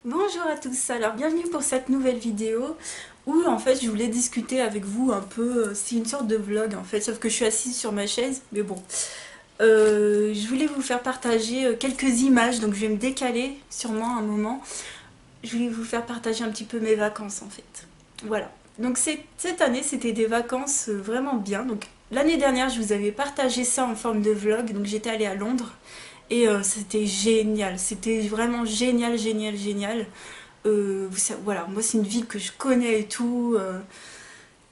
Bonjour à tous, alors bienvenue pour cette nouvelle vidéo où en fait je voulais discuter avec vous un peu, c'est une sorte de vlog en fait, sauf que je suis assise sur ma chaise, mais bon. Je voulais vous faire partager quelques images, donc je vais me décaler sûrement un moment. Je voulais vous faire partager un petit peu mes vacances en fait. Voilà. Donc cette année c'était des vacances vraiment bien. Donc l'année dernière je vous avais partagé ça en forme de vlog, donc j'étais allée à Londres. Et c'était génial, c'était vraiment génial, génial, génial. Voilà, moi c'est une ville que je connais et tout.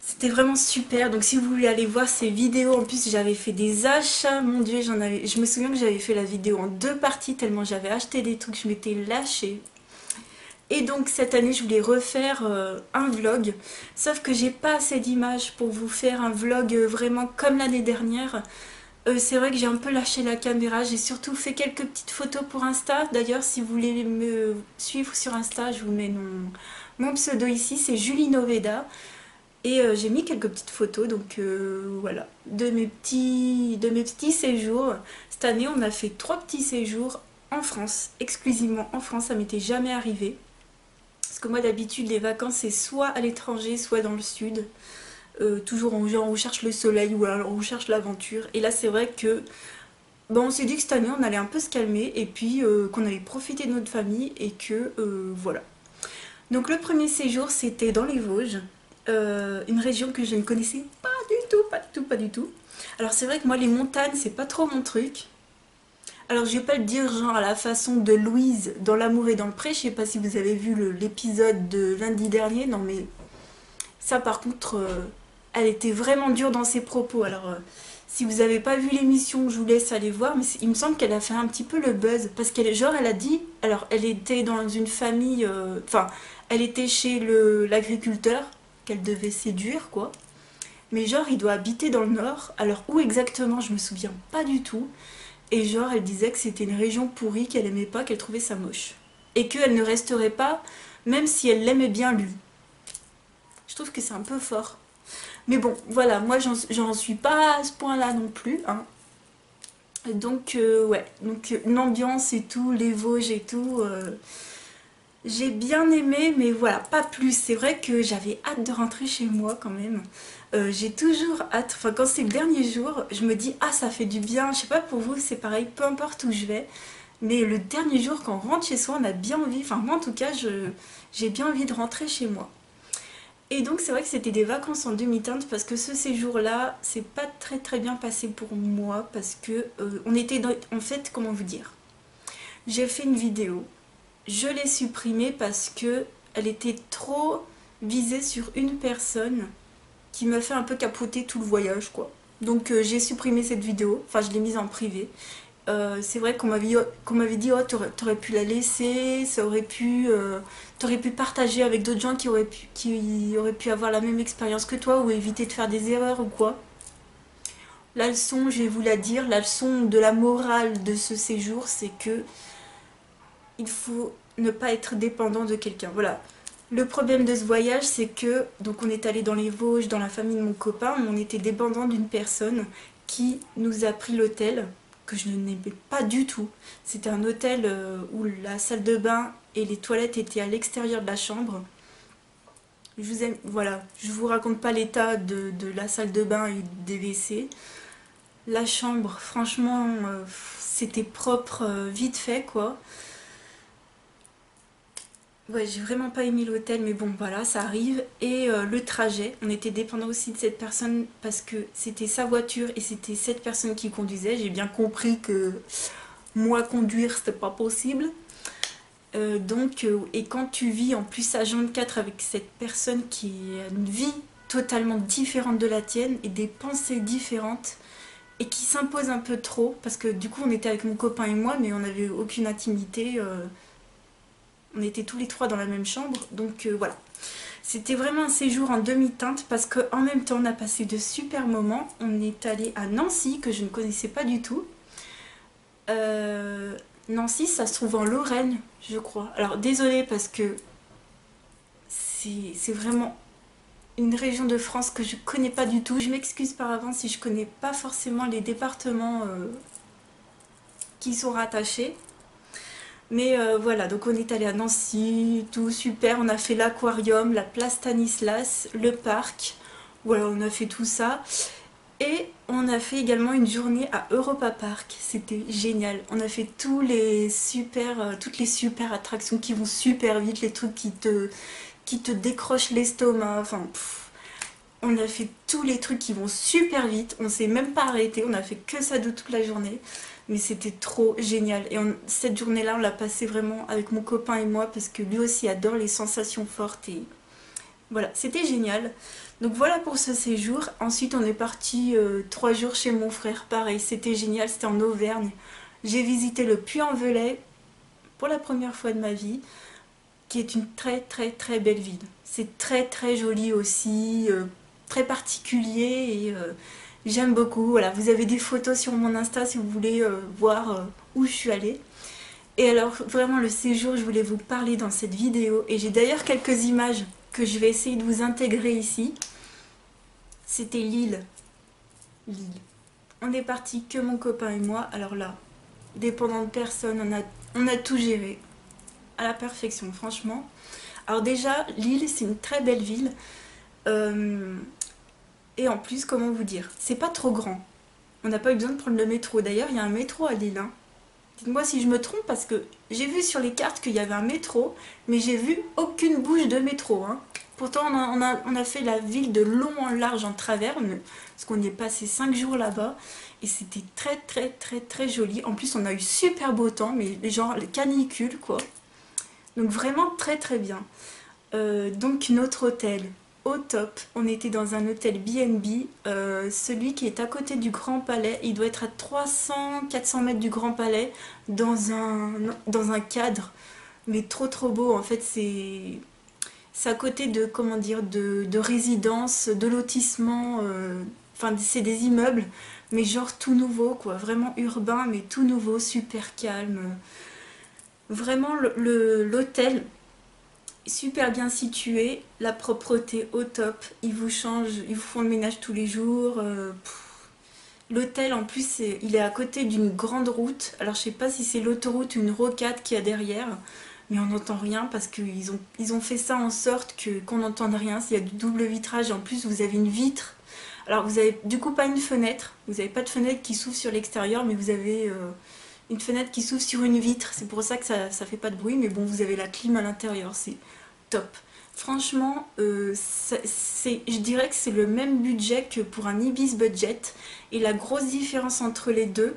C'était vraiment super. Donc si vous voulez aller voir ces vidéos, en plus j'avais fait des achats, mon dieu, je me souviens que j'avais fait la vidéo en deux parties tellement j'avais acheté des trucs, je m'étais lâchée. Et donc cette année je voulais refaire un vlog, sauf que j'ai pas assez d'images pour vous faire un vlog vraiment comme l'année dernière. C'est vrai que j'ai un peu lâché la caméra, j'ai surtout fait quelques petites photos pour Insta. D'ailleurs, si vous voulez me suivre sur Insta, je vous mets mon pseudo ici, c'est Julie Noveda. Et j'ai mis quelques petites photos, donc voilà, de mes petits séjours. Cette année, on a fait 3 petits séjours en France, exclusivement en France, ça m'était jamais arrivé. Parce que moi, d'habitude, les vacances, c'est soit à l'étranger, soit dans le sud. Toujours on recherche le soleil ou alors on recherche l'aventure. Et là, c'est vrai que on s'est dit que cette année, on allait un peu se calmer et puis qu'on allait profiter de notre famille et que voilà. Donc le premier séjour, c'était dans les Vosges, une région que je ne connaissais pas du tout, pas du tout, pas du tout. Alors c'est vrai que moi, les montagnes, c'est pas trop mon truc. Alors je vais pas le dire genre à la façon de Louise dans L'amour et dans le pré. Je sais pas si vous avez vu l'épisode de lundi dernier. Non mais ça, par contre, elle était vraiment dure dans ses propos. Alors, si vous n'avez pas vu l'émission, je vous laisse aller voir. Mais il me semble qu'elle a fait un petit peu le buzz. Parce qu'elle, genre, elle a dit. Alors, elle était dans une famille. Enfin, elle était chez l'agriculteur qu'elle devait séduire, quoi. Mais genre, il doit habiter dans le nord. Alors, où exactement, je me souviens pas du tout. Et genre, elle disait que c'était une région pourrie, qu'elle aimait pas, qu'elle trouvait ça moche. Et qu'elle ne resterait pas, même si elle l'aimait bien lui. Je trouve que c'est un peu fort. Mais bon, voilà, moi j'en suis pas à ce point-là non plus, hein. Donc, ouais, donc l'ambiance et tout, les Vosges et tout, j'ai bien aimé, mais voilà, pas plus. C'est vrai que j'avais hâte de rentrer chez moi quand même. J'ai toujours hâte, enfin quand c'est le dernier jour, je me dis, ah ça fait du bien. Je sais pas pour vous, c'est pareil, peu importe où je vais. Mais le dernier jour, quand on rentre chez soi, on a bien envie, enfin moi en tout cas, j'ai bien envie de rentrer chez moi. Et donc c'est vrai que c'était des vacances en demi-teinte parce que ce séjour-là, c'est pas très très bien passé pour moi parce que on était dans... En fait, comment vous dire? J'ai fait une vidéo, je l'ai supprimée parce que elle était trop visée sur une personne qui m'a fait un peu capoter tout le voyage, quoi. Donc j'ai supprimé cette vidéo, enfin je l'ai mise en privé. C'est vrai qu'on m'avait dit, oh, t'aurais pu la laisser, ça aurait pu, t'aurais pu partager avec d'autres gens qui auraient pu avoir la même expérience que toi ou éviter de faire des erreurs ou quoi. La leçon, je vais vous la dire, la leçon de la morale de ce séjour, c'est que il faut ne pas être dépendant de quelqu'un. Voilà. Le problème de ce voyage, c'est que donc on est allé dans les Vosges, dans la famille de mon copain, mais on était dépendant d'une personne qui nous a pris l'hôtel, que je n'aimais pas du tout. C'était un hôtel où la salle de bain et les toilettes étaient à l'extérieur de la chambre. Voilà, je vous raconte pas l'état de la salle de bain et des WC. La chambre, franchement, c'était propre, vite fait quoi. Ouais, j'ai vraiment pas aimé l'hôtel, mais bon, voilà, ça arrive. Et le trajet, on était dépendant aussi de cette personne parce que c'était sa voiture et c'était cette personne qui conduisait. J'ai bien compris que moi conduire, c'était pas possible. Et quand tu vis en plus à 24 avec cette personne qui a une vie totalement différente de la tienne et des pensées différentes et qui s'impose un peu trop, parce que du coup on était avec mon copain et moi, mais on n'avait aucune intimité. On était tous les trois dans la même chambre, donc voilà. C'était vraiment un séjour en demi-teinte parce qu'en même temps on a passé de super moments. On est allé à Nancy, que je ne connaissais pas du tout. Nancy, ça se trouve en Lorraine, je crois. Alors désolée parce que c'est vraiment une région de France que je connais pas du tout. Je m'excuse par avance si je connais pas forcément les départements qui y sont rattachés. Mais voilà, donc on est allé à Nancy, tout super, on a fait l'aquarium, la place Stanislas, le parc, voilà, on a fait tout ça. Et on a fait également une journée à Europa Park, c'était génial. On a fait toutes les super attractions qui vont super vite, les trucs qui te décrochent l'estomac, enfin... On a fait tous les trucs qui vont super vite, on s'est même pas arrêté, on a fait que ça de toute la journée. Mais c'était trop génial. Et cette journée-là, on l'a passé vraiment avec mon copain et moi parce que lui aussi adore les sensations fortes. Et voilà, c'était génial. Donc voilà pour ce séjour. Ensuite, on est parti 3 jours chez mon frère. Pareil, c'était génial, c'était en Auvergne. J'ai visité le Puy-en-Velay pour la première fois de ma vie, qui est une très très très belle ville. C'est très très joli aussi, très particulier et j'aime beaucoup. Voilà, vous avez des photos sur mon Insta si vous voulez voir où je suis allée. Et alors vraiment le séjour, je voulais vous parler dans cette vidéo et j'ai d'ailleurs quelques images que je vais essayer de vous intégrer ici. C'était Lille. Lille. On est parti que mon copain et moi. Alors là, dépendant de personne, on a tout géré à la perfection, franchement. Alors déjà, Lille, c'est une très belle ville. Et en plus, comment vous dire, c'est pas trop grand. On n'a pas eu besoin de prendre le métro. D'ailleurs, il y a un métro à Lille, hein. Dites-moi si je me trompe parce que j'ai vu sur les cartes qu'il y avait un métro, mais j'ai vu aucune bouche de métro, hein. Pourtant, on a fait la ville de long en large en travers, parce qu'on y est passé 5 jours là-bas, et c'était très très très très joli. En plus, on a eu super beau temps, mais genre les canicules, quoi. Donc vraiment très très bien. Donc notre hôtel, au top. On était dans un hôtel B&B, celui qui est à côté du Grand Palais. Il doit être à 300-400 mètres du Grand Palais, dans un cadre, mais trop trop beau. En fait, c'est à côté de, comment dire, de résidences, de lotissements, enfin c'est des immeubles, mais genre tout nouveau, quoi. Vraiment urbain, mais tout nouveau, super calme. Vraiment, l'hôtel super bien situé, la propreté au top, ils vous changent, ils vous font le ménage tous les jours. L'hôtel en plus il est à côté d'une grande route, alors je sais pas si c'est l'autoroute ou une rocade qu'il y a derrière, mais on n'entend rien parce ils ont fait ça en sorte qu'on n'entende rien, il y a du double vitrage et en plus vous avez une vitre. Alors vous avez du coup pas une fenêtre, vous n'avez pas de fenêtre qui s'ouvre sur l'extérieur, mais vous avez une fenêtre qui s'ouvre sur une vitre, c'est pour ça que ça fait pas de bruit, mais bon vous avez la clim à l'intérieur, c'est top. Franchement, je dirais que c'est le même budget que pour un Ibis Budget. Et la grosse différence entre les deux,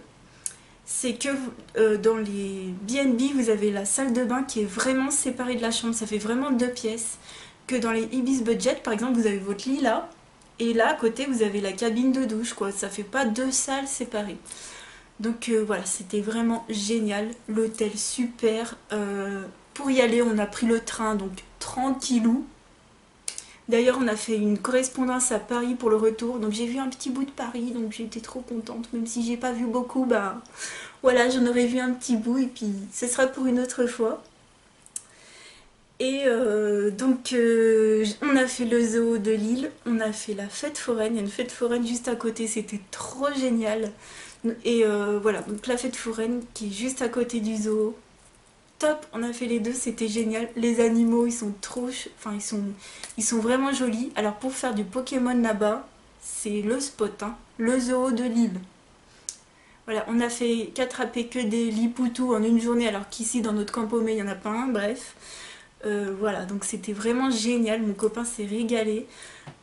c'est que dans les B&B, vous avez la salle de bain qui est vraiment séparée de la chambre. Ça fait vraiment 2 pièces. Que dans les Ibis Budget, par exemple, vous avez votre lit là. Et là, à côté, vous avez la cabine de douche, quoi. Ça fait pas 2 salles séparées. Donc voilà, c'était vraiment génial. L'hôtel super. Pour y aller, on a pris le train, donc tranquillou. D'ailleurs, on a fait une correspondance à Paris pour le retour, donc j'ai vu un petit bout de Paris, donc j'étais trop contente, même si j'ai pas vu beaucoup, bah voilà, j'en aurais vu un petit bout et puis ce sera pour une autre fois. Et donc on a fait le zoo de Lille, on a fait la fête foraine, il y a une fête foraine juste à côté, c'était trop génial. Et voilà, donc la fête foraine qui est juste à côté du zoo. Top, on a fait les deux, c'était génial. Les animaux, ils sont trop... Enfin, ils sont vraiment jolis. Alors, pour faire du Pokémon là-bas, c'est le spot, hein. Le zoo de Lille. Voilà, on a fait qu'attraper que des lipoutous en une journée, alors qu'ici, dans notre Campo-May, il n'y en a pas un, bref. Voilà, donc c'était vraiment génial. Mon copain s'est régalé.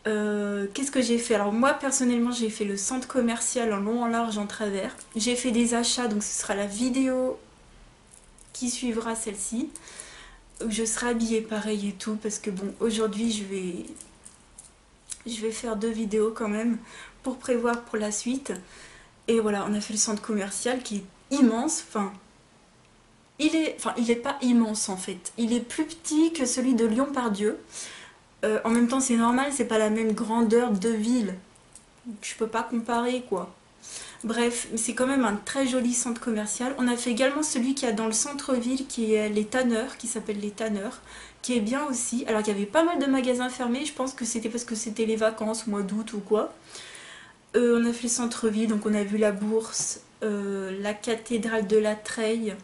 Qu'est-ce que j'ai fait? Alors, moi, personnellement, j'ai fait le centre commercial en long, en large, en travers. J'ai fait des achats, donc ce sera la vidéo qui suivra celle-ci. Je serai habillée pareil et tout parce que bon, aujourd'hui je vais faire 2 vidéos quand même pour prévoir pour la suite. Et voilà, on a fait le centre commercial qui est immense. Enfin, il est pas immense en fait. Il est plus petit que celui de Lyon-Part-Dieu. En même temps, c'est normal, c'est pas la même grandeur de ville. Je peux pas comparer quoi. Bref, c'est quand même un très joli centre commercial. On a fait également celui qui a dans le centre-ville, qui est les Tanneurs, qui s'appelle les Tanneurs, qui est bien aussi. Alors il y avait pas mal de magasins fermés, je pense que c'était parce que c'était les vacances, mois d'août ou quoi. On a fait le centre-ville, donc on a vu la Bourse, la cathédrale de la Treille.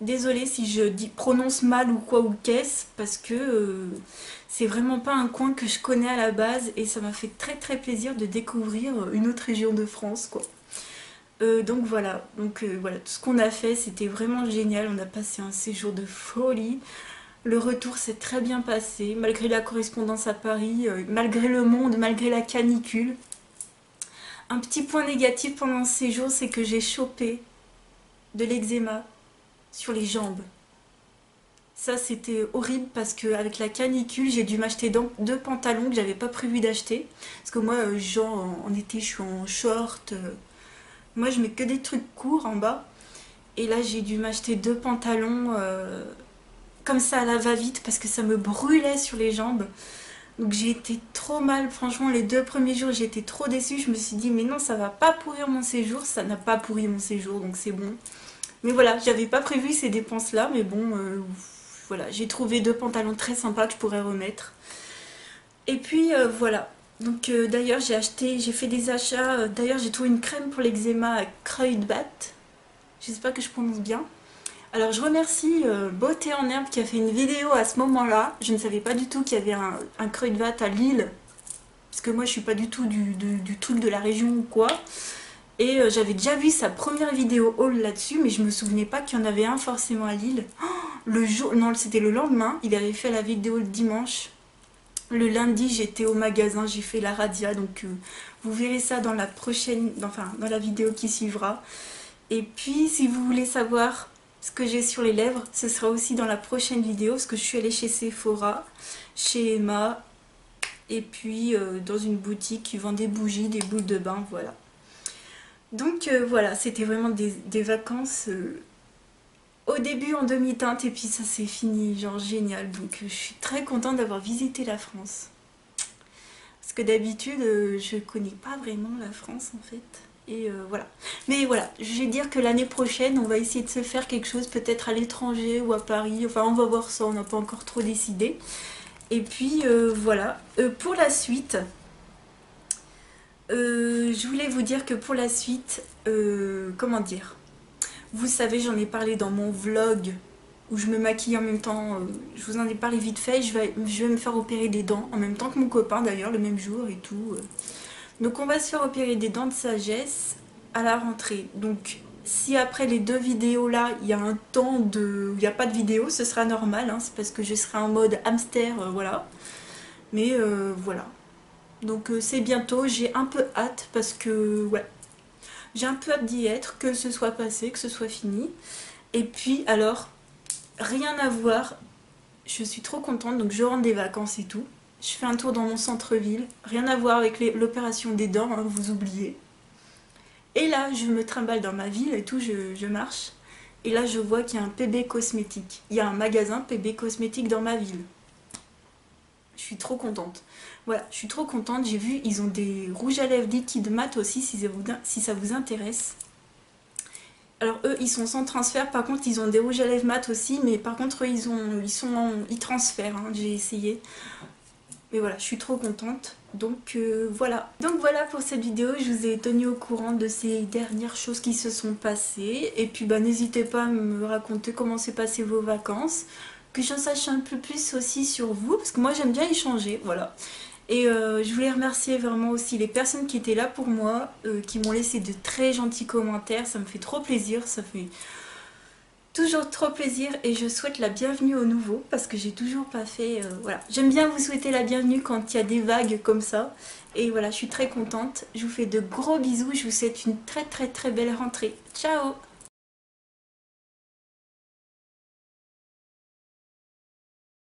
Désolée si je prononce mal ou quoi ou qu'est-ce, parce que c'est vraiment pas un coin que je connais à la base et ça m'a fait très très plaisir de découvrir une autre région de France, quoi. Donc voilà, voilà, tout ce qu'on a fait, c'était vraiment génial. On a passé un séjour de folie. Le retour s'est très bien passé, malgré la correspondance à Paris, malgré le monde, malgré la canicule. Un petit point négatif pendant ce séjour, c'est que j'ai chopé de l'eczéma sur les jambes. Ça, c'était horrible parce qu'avec la canicule, j'ai dû m'acheter deux pantalons que j'avais pas prévu d'acheter. Parce que moi, genre, en été, je suis en short. Moi, je mets que des trucs courts en bas. Et là, j'ai dû m'acheter deux pantalons comme ça à la va-vite parce que ça me brûlait sur les jambes. Donc j'ai été trop mal, franchement les 2 premiers jours j'ai été trop déçue, je me suis dit mais non ça va pas pourrir mon séjour, ça n'a pas pourri mon séjour donc c'est bon. Mais voilà, j'avais pas prévu ces dépenses là mais bon voilà, j'ai trouvé deux pantalons très sympas que je pourrais remettre. Et puis voilà, donc d'ailleurs j'ai fait des achats, d'ailleurs j'ai trouvé une crème pour l'eczéma à Kruidvat, j'espère que je prononce bien. Alors je remercie Beauté en Herbe qui a fait une vidéo à ce moment-là. Je ne savais pas du tout qu'il y avait un Kruidvat à Lille. Parce que moi je suis pas du tout du truc de la région ou quoi. Et j'avais déjà vu sa première vidéo haul là-dessus. Mais je me souvenais pas qu'il y en avait un forcément à Lille. Oh, le jour, non c'était le lendemain. Il avait fait la vidéo le dimanche. Le lundi j'étais au magasin, j'ai fait la radia. Donc vous verrez ça dans la prochaine, enfin dans la vidéo qui suivra. Et puis si vous voulez savoir ce que j'ai sur les lèvres, ce sera aussi dans la prochaine vidéo parce que je suis allée chez Sephora, chez Emma et puis dans une boutique qui vend des bougies, des boules de bain, voilà. Donc voilà, c'était vraiment des vacances au début en demi-teinte et puis ça s'est fini, genre génial. Donc je suis très contente d'avoir visité la France. Parce que d'habitude, je connais pas vraiment la France en fait. Et voilà. Mais voilà, je vais dire que l'année prochaine, on va essayer de se faire quelque chose, peut-être à l'étranger ou à Paris. Enfin, on va voir ça, on n'a pas encore trop décidé. Et puis voilà. Pour la suite, je voulais vous dire que pour la suite, comment dire, vous savez, j'en ai parlé dans mon vlog où je me maquille en même temps. Je vous en ai parlé vite fait. Je vais me faire opérer des dents en même temps que mon copain d'ailleurs, le même jour et tout. Donc on va se faire opérer des dents de sagesse à la rentrée. Donc si après les 2 vidéos là, il y a un temps de... il n'y a pas de vidéo, ce sera normal. Hein, c'est parce que je serai en mode hamster, voilà. Mais voilà. Donc c'est bientôt, j'ai un peu hâte parce que... ouais. J'ai un peu hâte d'y être, que ce soit passé, que ce soit fini. Et puis alors, rien à voir, je suis trop contente, donc je rentre des vacances et tout. Je fais un tour dans mon centre-ville, rien à voir avec l'opération des dents, hein, vous oubliez. Et là, je me trimballe dans ma ville et tout, je marche. Et là, je vois qu'il y a un PB cosmétique. Il y a un magasin PB cosmétique dans ma ville. Je suis trop contente. Voilà, je suis trop contente. J'ai vu, ils ont des rouges à lèvres liquides mat aussi, si ça vous intéresse. Alors eux, ils sont sans transfert. Par contre, ils ont des rouges à lèvres mat aussi. Mais par contre, eux, ils transfèrent. Hein, j'ai essayé. Mais voilà, je suis trop contente. Donc voilà. Donc voilà pour cette vidéo. Je vous ai tenu au courant de ces dernières choses qui se sont passées. Et puis bah n'hésitez pas à me raconter comment s'est passé vos vacances. Que j'en sache un peu plus aussi sur vous. Parce que moi j'aime bien échanger. Voilà. Et je voulais remercier vraiment aussi les personnes qui étaient là pour moi. Qui m'ont laissé de très gentils commentaires. Ça me fait trop plaisir. Ça fait... toujours trop plaisir et je souhaite la bienvenue aux nouveaux parce que j'ai toujours pas fait... voilà. J'aime bien vous souhaiter la bienvenue quand il y a des vagues comme ça. Et voilà, je suis très contente. Je vous fais de gros bisous. Je vous souhaite une très très très belle rentrée. Ciao!